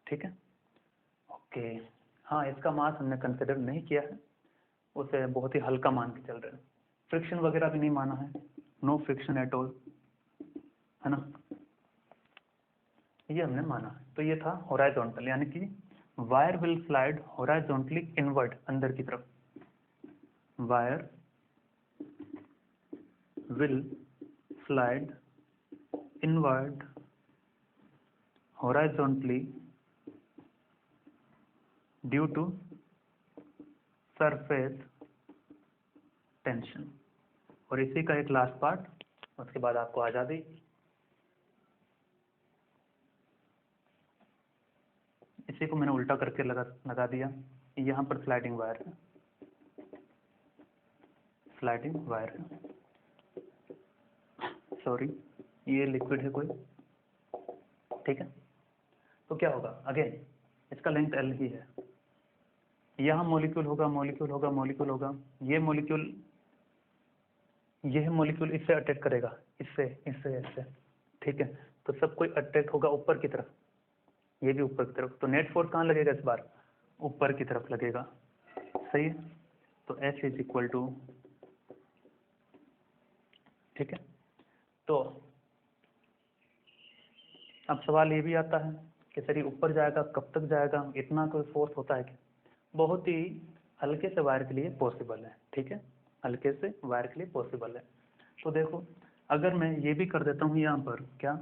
Speaker 1: ठीक है, ओके। हाँ, इसका मास हमने कंसिडर नहीं किया है, उसे बहुत ही हल्का मान के चल रहे हैं, फ्रिक्शन वगैरह भी नहीं माना है, नो फ्रिक्शन एट ऑल, है ना, ये हमने माना है। तो ये था हॉरिजॉन्टल, यानी कि wire will slide horizontally inward, अंदर की तरफ, wire will slide inward horizontally due to surface tension। और इसी का एक लास्ट पार्ट, उसके बाद आपको आज़ादी। इसी को मैंने उल्टा करके लगा दिया। यहाँ पर स्लाइडिंग वायर है, स्लाइडिंग वायर है, सॉरी ये लिक्विड है कोई, ठीक है। तो क्या होगा, अगेन इसका लेंथ L ही है। यहाँ मॉलिक्यूल होगा, मॉलिक्यूल होगा, मॉलिक्यूल होगा, ये मॉलिक्यूल, यह मॉलिक्यूल इससे अटैक करेगा, इससे इससे इससे, ठीक है। तो सब कोई अटैक होगा ऊपर की तरफ, ये भी ऊपर की तरफ। तो नेट फोर्स कहाँ लगेगा इस बार, ऊपर की तरफ लगेगा, सही है। तो H इज इक्वल टू, ठीक है। तो अब सवाल ये भी आता है कि सर ये ऊपर जाएगा, कब तक जाएगा, इतना कोई फोर्स होता है क्या? बहुत ही हल्के से वायर के लिए पॉसिबल है, ठीक है, हल्के से वायर के लिए पॉसिबल है। तो देखो अगर मैं ये भी कर देता हूँ यहाँ पर, क्या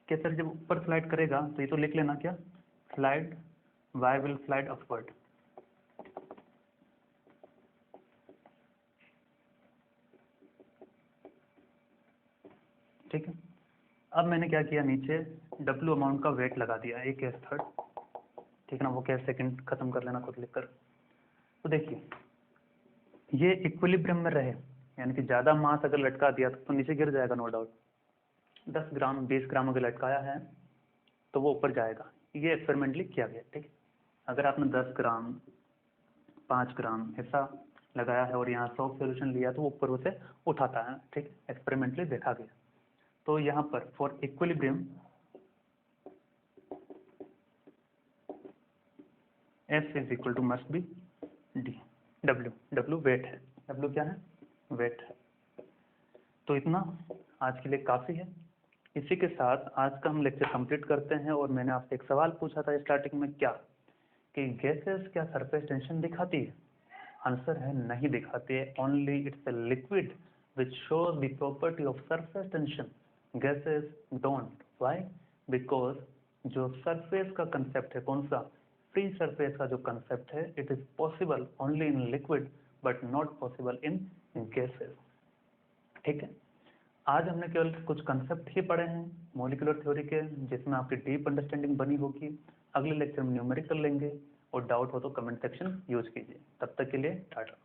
Speaker 1: कि सर जब ऊपर स्लाइड करेगा तो ये तो लिख लेना, क्या slide, wire will slide upward, ठीक है। अब मैंने क्या किया, नीचे W अमाउंट का वेट लगा दिया, 1/3, ठीक है ना। वो क्या, सेकंड खत्म कर लेना खुद लिखकर। तो देखिए ये इक्विलिब्रियम में रहे, यानी कि ज़्यादा मास अगर लटका दिया तो नीचे गिर जाएगा, नो डाउट। 10 ग्राम 20 ग्राम अगर लटकाया है तो वो ऊपर जाएगा, ये एक्सपेरिमेंटली किया गया, ठीक। अगर आपने 10 ग्राम 5 ग्राम हिस्सा लगाया है और यहाँ 100 सोल्यूशन लिया तो वो ऊपर उसे उठाता है, ठीक, एक्सपेरिमेंटली देखा गया। तो यहाँ पर for equilibrium F is equal to must be D, W weight है, W क्या है, वेट है। तो इतना आज के लिए काफ़ी है। इसी के साथ आज का हम लेक्चर कंप्लीट करते हैं। और मैंने आपसे एक सवाल पूछा था स्टार्टिंग में, क्या कि गैसेस क्या सरफेस टेंशन दिखाती है? आंसर है नहीं दिखाती है। Only it's a liquid which shows the property of surface tension, gases don't. Why? Because जो सरफेस का कंसेप्ट है, कौन सा, फ्री सरफेस का जो कंसेप्ट है, it is possible only in liquid but not possible in gases, ठीक है। आज हमने केवल कुछ कंसेप्ट ही पढ़े हैं मॉलिक्यूलर थ्योरी के, जिसमें आपकी डीप अंडरस्टैंडिंग बनी होगी। अगले लेक्चर में न्यूमेरिकल लेंगे, और डाउट हो तो कमेंट सेक्शन यूज कीजिए। तब तक के लिए टाटा।